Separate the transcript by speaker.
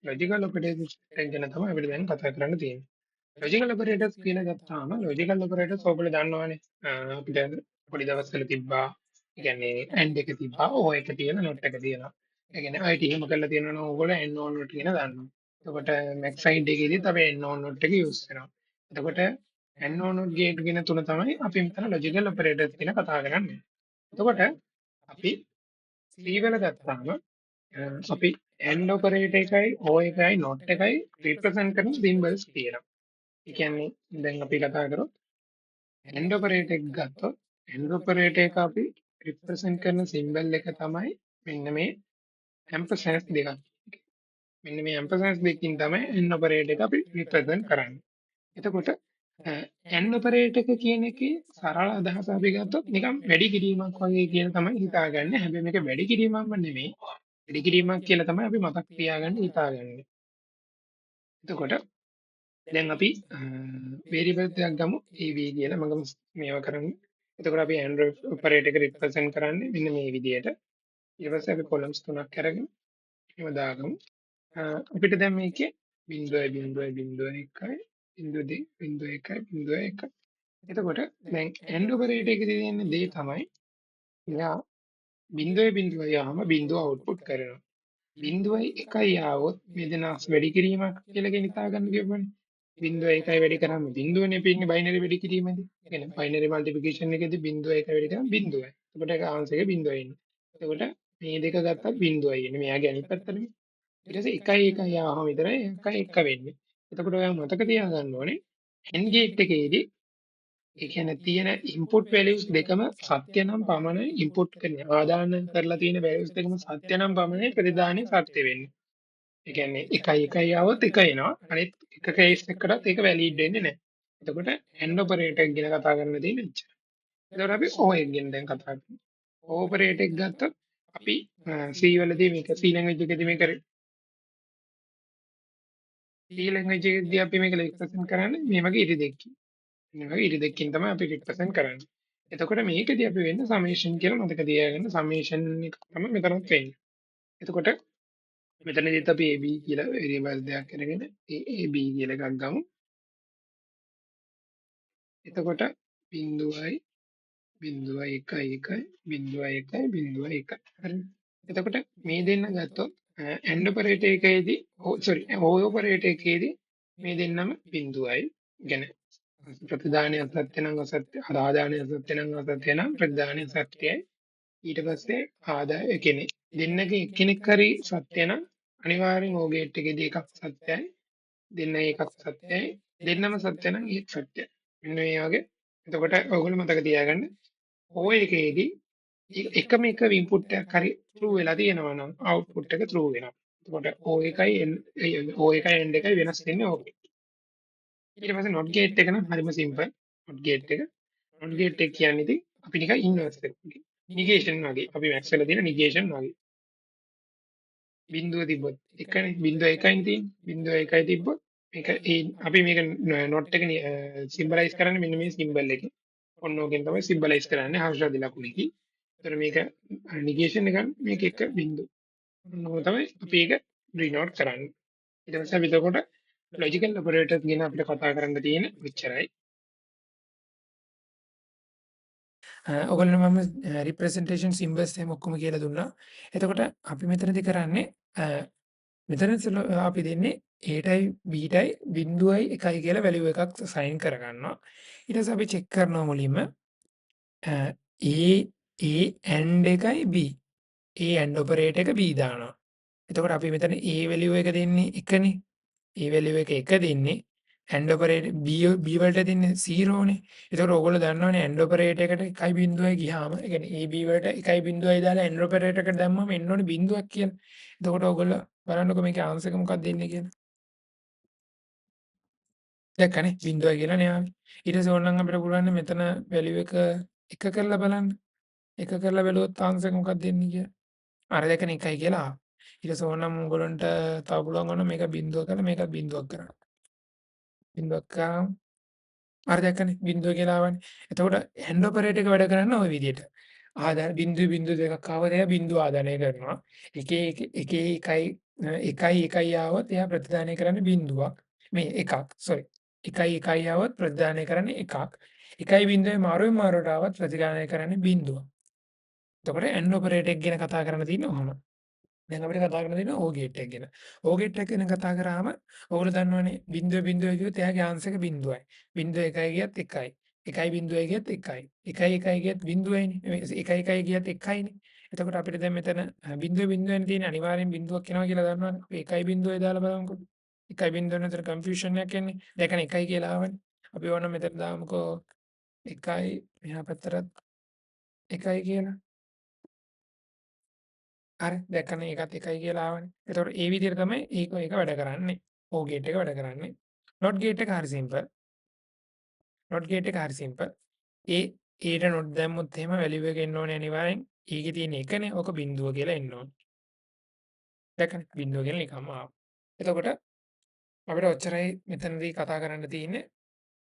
Speaker 1: Logical operators ගැන තමයි අපිට දැන් කතා කරන්න තියෙන්නේ. ලොජිකල් ඔපරේටර්ස් කියලා ගත්තාම ලොජිකල් ඔපරේටර්ස් ඔයගොල්ලෝ දන්නවනේ. අපිට පොඩි දවස්වල තිබ්බා. ඒ කියන්නේ AND එක තිබ්බා, OR එක තියෙන, NOT එක තියෙනවා. ඒ කියන්නේ IT එහෙම කරලා තියෙනවා නම් ඕගොල්ලෝ AND OR NOT කියන දන්නවා. එතකොට Mac side එකේදීත් අපි AND OR NOT එක use කරනවා. එතකොට AND OR NOT gate කියන තුන තමයි අපි මෙතන ලොජිකල් ඔපරේටර්ස් කියන කතා කරන්නේ. එතකොට අපි C වල ගත්තාම අපි AND operator එකයි OR එකයි NOT එකයි represent කරන symbols තියෙනවා. ඒ කියන්නේ දැන් අපි කතා කරොත් AND operator එක ගත්තොත් AND operator එක අපි represent කරන symbol එක තමයි මෙන්න මේ ampersand දෙකක්. මෙන්න මේ ampersand දෙකකින් තමයි AND operator එක අපි represent කරන්නේ. එතකොට AND operator එක කියන එකේ සරල අදහස අපි ගත්තොත් නිකන් වැඩි කිරීමක් වගේ කියලා තමයි හිතාගන්නේ. හැබැයි මේක වැඩි කිරීමක්ම නෙමෙයි. වැඩි කිරීමක් කියලා තමයි අපි මතක් තියාගන්න හිතාගන්නේ. එතකොට දැන් අපි variables එකක් ගමු av කියලා මම මේවා කරන්නේ. එතකොට අපි Android operator එක represent කරන්නේ මෙන්න මේ විදිහට. ඊට පස්සේ අපි columns තුනක් අරගෙන ඒව දාගමු. අපිට දැන් මේකේ 0.0.1යි 0.1යි 0.1. එතකොට දැන් AND operator එකේ තියෙන දේ තමයි එයා 0.0 යාම බිඳුව output කරනවා. 0.1යි ආවොත් මේ දෙනාස් වැඩි කිරීමක් කියලා කියන හිතා ගන්න කියපුවනේ. 0.1යි වැඩි කරාම බිඳුවනේ පින්නේ බයිනරි වැඩි කිරීමේදී. ඒ කියන්නේ බයිනරි මල්ටිප්ලිකේෂන් එකේදී 0.1 වැඩි කරාම බිඳුවයි. එතකොට ඒක ආන්සර් එක බිඳුවයි එන්නේ. එතකොට මේ දෙක ගත්තත් බිඳුවයි එන්නේ. මෙයාගේ අනිත් පැත්තනේ. ඊට පස්සේ 1යි ආවම විතරයි 1යි 1 වෙන්නේ. එතකොට ඔයා මතක තියාගන්න ඕනේ AND gate එකේදී ඒ කියන්නේ තියෙන input values දෙකම සත්‍ය නම් පමණයි input කරන්නේ. ආදාන කරලා තියෙන values දෙකම සත්‍ය නම් පමණයි ප්‍රතිදානේ සත්‍ය වෙන්නේ. ඒ කියන්නේ 1යි ආවොත් 1 එනවා. අනිත් එක කේස් එකකටත් ඒක වැලිඩ් වෙන්නේ නැහැ. එතකොට AND operator එක ගැන කතා කරන්න තියෙන්නේ එච්චරයි. එතකොට අපි OR එක ගැන දැන් කතා කරමු. OR operator එක ගත්තොත් අපි C වලදී මේක C language එකේදී මේක C language එකේදී අපි මේක represent කරන්නේ මේ වගේ ඉරි දෙකකින්. මේ වගේ ඉරි දෙකකින් තමයි අපි represent කරන්නේ. එතකොට මේකදී අපි වෙන්නේ summation කියලා මතක තියාගන්න. summation එක තමයි මෙතනත් වෙන්නේ. එතකොට මෙතනදිත් අපි AB කියලා variable දෙයක් අරගෙන AB කියලා එකක් ගමු. එතකොට 0.1 1 0.1 හරි. එතකොට මේ දෙන්න ගත්තොත් AND operator එකේදී sorry OR operator එකේදී මේ දෙන්නම බිඳුවයි. يعني ප්‍රතිදානය සත්‍ය නම් අසත්‍ය ආදානය සත්‍ය නම් අසත්‍ය නම් ප්‍රතිදානය සත්‍යයි. ඊට පස්සේ ආදාය කියන්නේ දෙන්නගේ එක්කෙනෙක් හරි සත්‍ය නම් අනිවාර්යෙන් O gate එකේදී එකක් සත්‍යයි. දෙන්න එකක් සත්‍යයි. දෙන්නම සත්‍ය නම් ඒත් සත්‍යයි. මෙන්න මේ වගේ. එතකොට ඔයගොල්ලෝ මතක තියාගන්න O එකේදී එකම එක ඉන්පුට් එකක් හරි true වෙලා තියෙනවා නම් output එක true වෙනවා. එතකොට O එකයි end එකයි වෙනස් වෙන්නේ ඕකේ. ඊට පස්සේ not gate එක නම් හරිම simple. not gate එක. not gate එක කියන්නේ ඉතින් අපි නිකන් inverse එක වගේ. negation වගේ. අපි max වල තියෙන negation වගේ. බිඳුව තිබ්බොත් එකනේ බිඳුව එකයි තියෙන්නේ. බිඳුව එකයි තිබ්බොත් මේක අපි මේක not එක symbolize කරන්නේ මෙන්න මේ symbol එකෙන්. ඔන්න ඕකෙන් තමයි symbolize කරන්නේ හර්ෂාදි ලකුණකින්. ඒතර මේක negation එක මේක එක බිඳුව. ඔන්න ඕක තමයි අපි ඒක denote කරන්නේ. ඊට පස්සේ අපි එතකොට logical operators ගැන අපිට කතා කරන්න තියෙන මෙච්චරයි.
Speaker 2: ඔයගොල්ලෝ මම representation symbols එහෙම ඔක්කොම කියලා දුන්නා. එතකොට අපි මෙතනදී කරන්නේ මෙතන අපි දෙන්නේ Aටයි Bටයි 0.1යි කියලා වැලියු එකක් සයින් කරගන්නවා. ඊට පස්සේ අපි චෙක් කරනවා මුලින්ම A AND එකයි B. AND operator එක B දානවා. එතකොට අපි මෙතන A වැලියු එක දෙන්නේ 1නේ. A වැලියු එක 1 දෙන්නේ AND operator B වලට දෙන්නේ 0 නේ. එතකොට ඕගොල්ලෝ දන්නවනේ AND operator එකට 1.0යි ගියාම ඒ කියන්නේ AB වලට 1.0යි දාලා AND operator එකට දැම්මම එන්න ඕනේ 0ක් කියලා. එතකොට ඕගොල්ලෝ බලන්නකෝ මේකේ ආන්සර් එක මොකක්ද එන්නේ කියලා. දැක්කනේ 0යි කියලානේ ආවේ. ඊට පස්සේ ඕනනම් අපිට පුළුවන් මෙතන වැලියු එක 1 කරලා බලන්න. 1 කරලා බැලුවොත් ආන්සර් එක මොකක්ද එන්නේ කියලා. අර දැකනේ 1යි කියලා ආවා. ඊට පස්සේ ඕනනම් උගලන්ට තව පුළුවන් වුණා මේක 0 කරලා මේකත් 0ක් කරන්න. 0ක් කරාම අර දැක්කනේ 0 කියලා ආවනේ. එතකොට AND operator එක වැඩ කරන්නේ ওই විදිහට. ආදාන 0.02ක් ආවද එයා 0 ආදානය කරනවා. එකේ එකයි එකයි එකයි ආවොත් එයා ප්‍රතිධානය කරන්නේ බිංදුවක්. මේ එකක් සෝරි. එකයි එකයි ආවොත් ප්‍රතිධානය කරන්නේ එකක්. එකයි බිංදුවේ මාරුවෙන් මාරුවට ආවත් ප්‍රතිධානය කරන්නේ බිංදුවක්. එතකොට AND ඔපරේටර් එක ගැන කතා කරන්න තියෙන්නේ ඔහොම. දැන් අපිට කතා කරන්න තියෙන්නේ OR ගේට් එක ගැන. OR ගේට් එක ගැන කතා කරාම ඔයගොල්ලෝ දන්නවනේ බිංදුව බිංදුව කිව්වොත් එයාගේ ආන්සර් එක බිංදුවයි. බිංදුව එකයි ගියත් එකයි. එකයි බිංදුවයි ගියත් එකයි. එකයි එකයි ගියත් බිංදුවයිනේ. එකයි එකයි ගියත් එකයිනේ. එතකොට අපිට දැන් මෙතන බිංදුව බිංදුවෙන් තියෙන අනිවාර්යෙන් බිංදුවක් එනවා කියලා දන්නවනේ. අපි එකයි බිංදුවයි දාලා බලමුකෝ. එකයි බිංදුවෙන් අතර කන්ෆියුෂන් එකක් එන්නේ. දැන් එකයි කියලා ආවනේ. අපි ඕන මෙතන දාමුකෝ එකයි මෙහා පැත්තට එකයි කියලා. හරි දැක්කනේ ඒකත් එකයි කියලා ආවනේ. එතකොට ඒ විදිහට තමයි ඒක වැඩ කරන්නේ. OR ගේට් එක වැඩ කරන්නේ. NOT ගේට් එක හරි සිම්පල්. NOT ගේට් එක හරි සිම්පල්. ඒට NOT දැම්මොත් එහෙම වැලියු එක එන්න ඕනේ අනිවාර්යෙන්. ඒකේ තියෙන එකනේ. ඕක බිංදුව කියලා එන්න ඕනේ. දැක්කනේ බිංදුව කියලා නිකම්ම ආවා. එතකොට අපිට ඔච්චරයි මෙතනදී කතා කරන්න තියෙන්නේ.